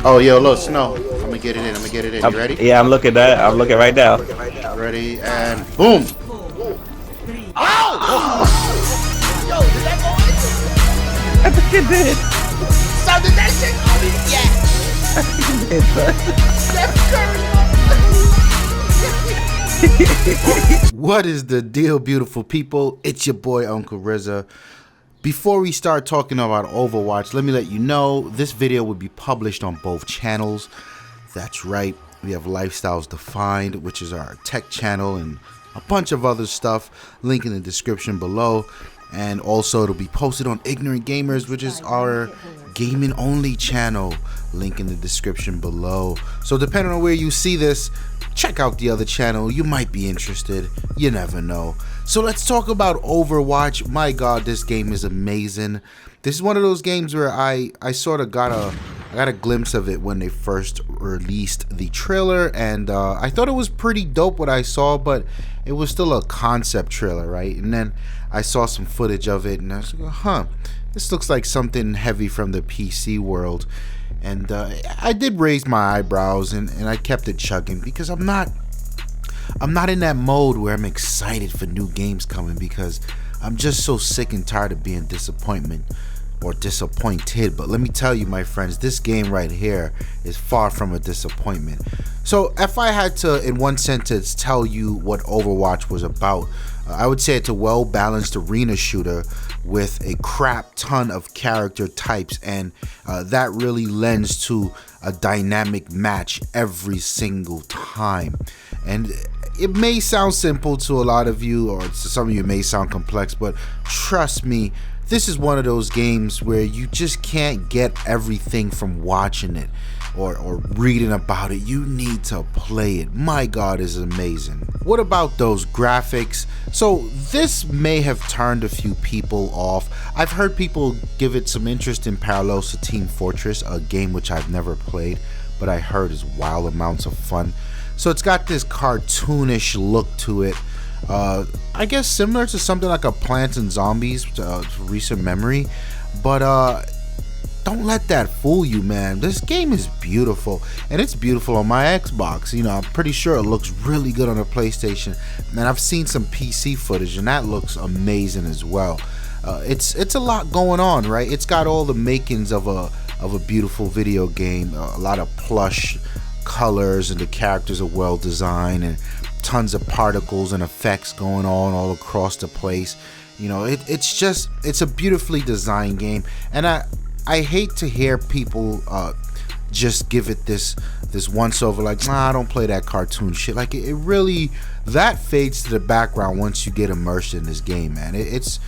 Oh, yo, look, Snow. I'm gonna get it in. I'm gonna get it in. You ready? Yeah, I'm looking at. I'm looking right now. Ready and boom. Oh! Yo, did that go in? I think it did. So did that shit go in? Yeah. I think it did, Steph Curry. What is the deal, beautiful people? It's your boy, Uncle Rza. Before we start talking about Overwatch, let me let you know this video will be published on both channels. That's right, we have Lifestyles Defined, which is our tech channel, and a bunch of other stuff. Link in the description below. And also it'll be posted on Ignorant Gamerz, which is our gaming only channel. Link in the description below. So depending on where you see this, check out the other channel. You might be interested. You never know. So let's talk about Overwatch. My god, this game is amazing. This is one of those games where I sort of got a glimpse of it when they first released the trailer, and I thought it was pretty dope what I saw, but it was still a concept trailer, right? And then I saw some footage of it and I was like, huh, this looks like something heavy from the PC world. And I did raise my eyebrows and I kept it chugging because I'm not in that mode where I'm excited for new games coming, because I'm just so sick and tired of being disappointed. But let me tell you, my friends, this game right here is far from a disappointment. So if I had to, in one sentence, tell you what Overwatch was about, I would say it's a well-balanced arena shooter with a crap ton of character types, and that really lends to a dynamic match every single time. And it may sound simple to a lot of you, or to some of you it may sound complex, but trust me, this is one of those games where you just can't get everything from watching it or reading about it. You need to play it. My god, is amazing. What about those graphics? So this may have turned a few people off. I've heard people give it some interest in parallels to Team Fortress, a game which I've never played, but I heard is wild amounts of fun. So it's got this cartoonish look to it. I guess similar to something like a Plants and Zombies recent memory, but don't let that fool you, man. This game is beautiful, and it's beautiful on my Xbox. You know, I'm pretty sure it looks really good on a PlayStation, and I've seen some PC footage and that looks amazing as well. It's a lot going on, right? It's got all the makings of a beautiful video game, a lot of plush colors, and the characters are well designed, and tons of particles and effects going on all across the place. You know, it's a beautifully designed game, and I hate to hear people just give it this once over, like, nah, I don't play that cartoon shit. Like, it really, that fades to the background once you get immersed in this game, man. It's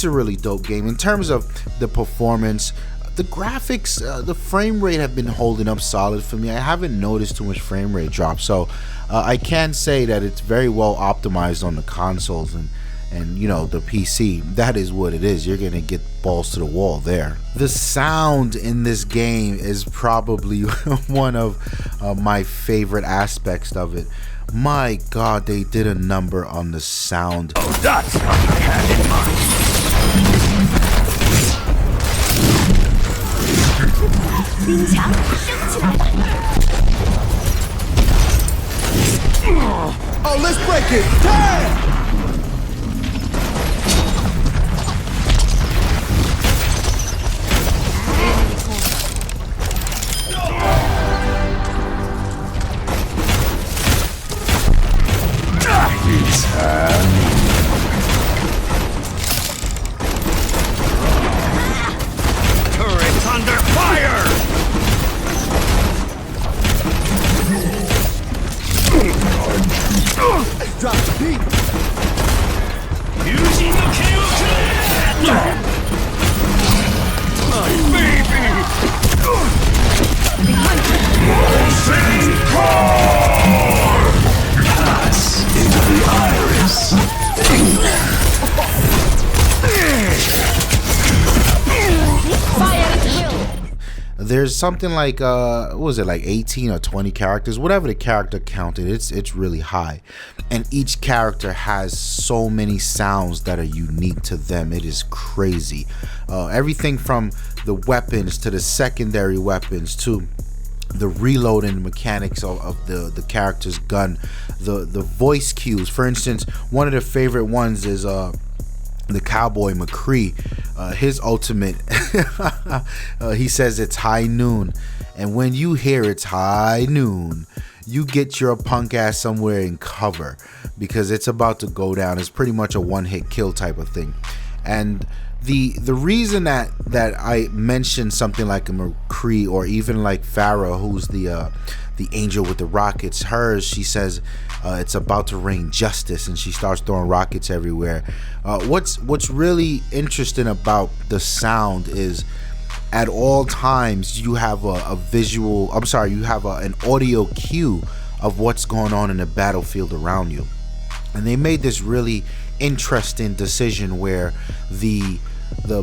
a really dope game. In terms of the performance, the graphics, the frame rate have been holding up solid for me. I haven't noticed too much frame rate drop, so I can say that it's very well optimized on the consoles and you know, the PC. That is what it is. You're gonna get balls to the wall there. The sound in this game is probably one of my favorite aspects of it. My god, they did a number on the sound. Oh, that's what I had in mind. Oh, let's break it. Damn! Turret's under fire! Drop the beat. Using the KO. My baby! Sing core! Pass into the iris. Fire at will. There's something like what was it, like 18 or 20 characters, whatever the character counted. It's really high, and each character has so many sounds that are unique to them. It is crazy. Everything from the weapons to the secondary weapons to reloading mechanics of the character's gun, the voice cues. For instance, one of the favorite ones is the cowboy McCree. His ultimate, he says it's high noon, and when you hear it's high noon, you get your punk ass somewhere in cover, because it's about to go down. It's pretty much a one-hit kill type of thing. And the reason that I mentioned something like a McCree, or even like Pharah, who's the angel with the rockets, hers, she says it's about to rain justice, and she starts throwing rockets everywhere. What's really interesting about the sound is at all times you have a visual, I'm sorry, you have an audio cue of what's going on in the battlefield around you. And they made this really interesting decision where the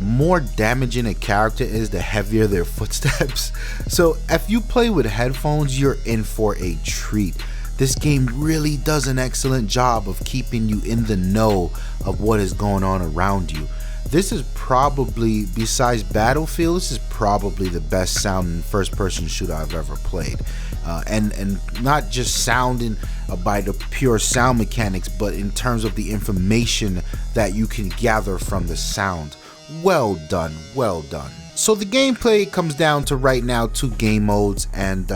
more damaging a character is, the heavier their footsteps. So if you play with headphones, you're in for a treat. This game really does an excellent job of keeping you in the know of what is going on around you. This is probably, besides Battlefield, this is probably the best sounding first-person shooter I've ever played. And not just sounding by the pure sound mechanics, but in terms of the information that you can gather from the sound. Well done, well done. So the gameplay comes down to right now 2 game modes, and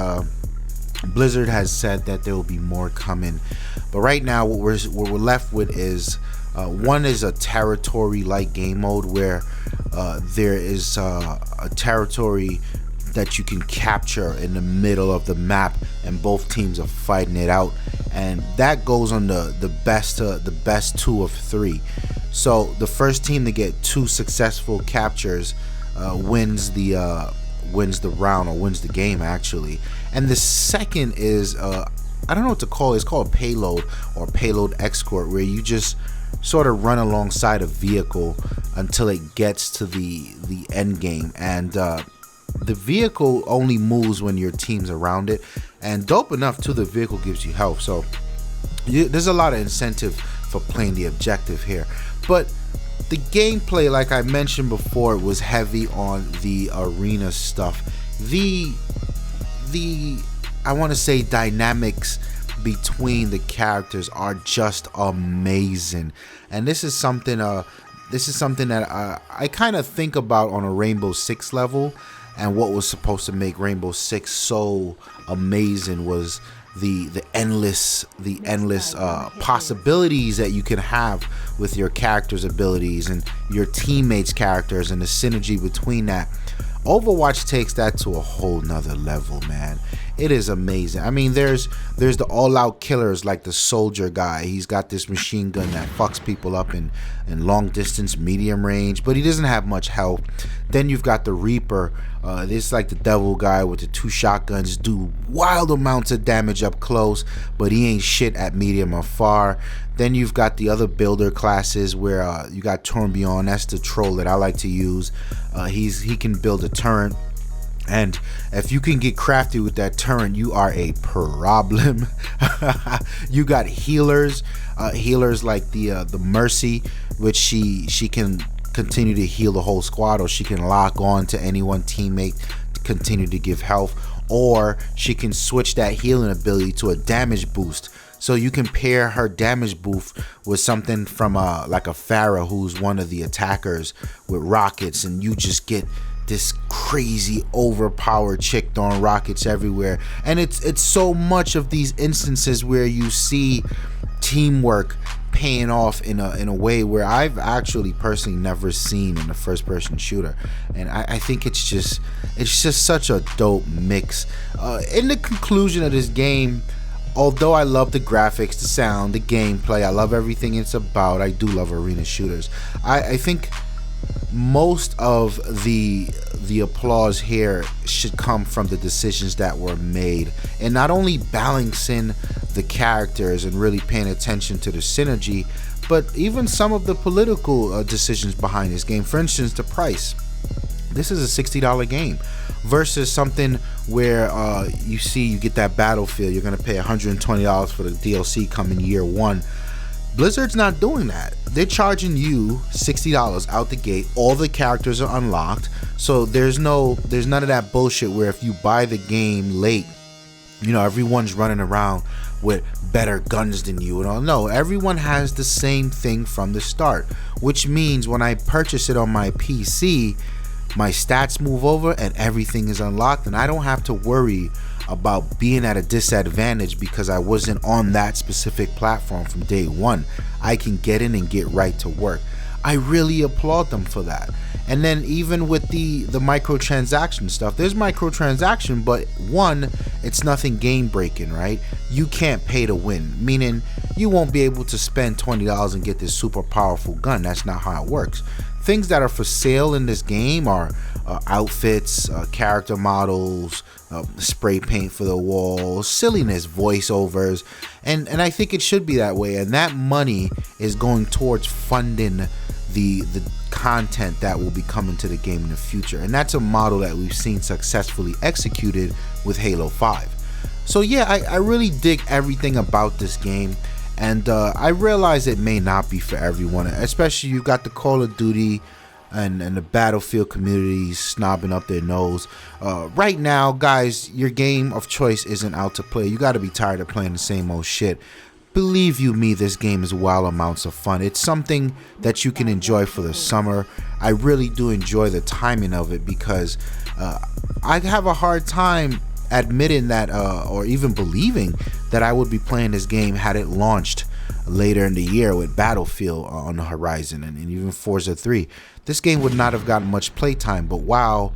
Blizzard has said that there will be more coming. But right now what we're left with is one is a territory-like game mode where there is a territory that you can capture in the middle of the map, and both teams are fighting it out, and that goes on the best 2 of 3. So the first team to get 2 successful captures wins the round, or wins the game actually. And the second is I don't know what to call it. It's called payload or payload escort, where you just sort of run alongside a vehicle until it gets to the end game, and the vehicle only moves when your team's around it, and dope enough too, the vehicle gives you health. So there's a lot of incentive for playing the objective here. But the gameplay, like I mentioned before, was heavy on the arena stuff. The I want to say dynamics between the characters are just amazing, and this is something that I kind of think about on a Rainbow Six level. And what was supposed to make Rainbow Six so amazing was the endless possibilities that you can have with your characters' abilities and your teammates' characters, and the synergy between that. Overwatch takes that to a whole nother level, man. It is amazing. I mean, there's the all-out killers like the soldier guy. He's got this machine gun that fucks people up in long distance, medium range, but he doesn't have much health. Then you've got the Reaper. This like the devil guy with the 2 shotguns, do wild amounts of damage up close, but he ain't shit at medium or far. Then you've got the other builder classes where you got Torbjorn. That's the troll that I like to use. He can build a turret, and if you can get crafty with that turret, you are a problem. You got healers like the Mercy, which she can continue to heal the whole squad, or she can lock on to any one teammate to continue to give health, or she can switch that healing ability to a damage boost. So you can pair her damage boost with something from like a Pharah, who's one of the attackers, with rockets, and you just get this crazy overpowered chick throwing rockets everywhere. And it's so much of these instances where you see teamwork paying off in a way where I've actually personally never seen in a first-person shooter, and I think it's just such a dope mix. In the conclusion of this game, although I love the graphics, the sound, the gameplay, I love everything it's about. I do love arena shooters. I think most of the applause here should come from the decisions that were made, and not only balancing the characters and really paying attention to the synergy, but even some of the political decisions behind this game. For instance, the price. This is a $60 game versus something where you get that Battlefield, you're gonna pay $120 for the DLC coming year 1. Blizzard's not doing that. They're charging you $60 out the gate. All the characters are unlocked, so there's none of that bullshit where if you buy the game late, you know, everyone's running around with better guns than you and all. No, everyone has the same thing from the start, which means when I purchase it on my PC, my stats move over and everything is unlocked, and I don't have to worry about being at a disadvantage because I wasn't on that specific platform from day one. I can get in and get right to work. I really applaud them for that. And then even with the microtransaction stuff, there's microtransaction, but one, it's nothing game breaking, right? You can't pay to win, meaning you won't be able to spend $20 and get this super powerful gun. That's not how it works. Things that are for sale in this game are outfits, character models, spray paint for the walls, silliness, voiceovers, and I think it should be that way. And that money is going towards funding the content that will be coming to the game in the future, and that's a model that we've seen successfully executed with Halo 5. So yeah, I really dig everything about this game, and I realize it may not be for everyone, especially you got the Call of Duty and the Battlefield communities snobbing up their nose. Right now, guys, your game of choice isn't out to play. You got to be tired of playing the same old shit. Believe you me, this game is wild amounts of fun. It's something that you can enjoy for the summer. I really do enjoy the timing of it because I have a hard time admitting that or even believing that I would be playing this game had it launched later in the year with Battlefield on the horizon and even Forza 3. This game would not have gotten much playtime, but wow,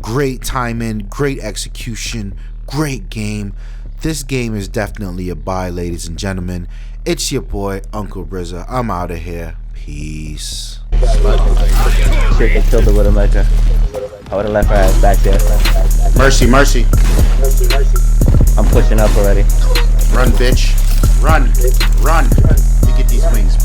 great timing, great execution, great game. This game is definitely a buy, ladies and gentlemen. It's your boy, Uncle Rza. I'm out of here. Peace. Shit, they killed the Widowmaker. I would have left her ass back there. Mercy, mercy. I'm pushing up already. Run, bitch. Run. Run. Let me get these wings.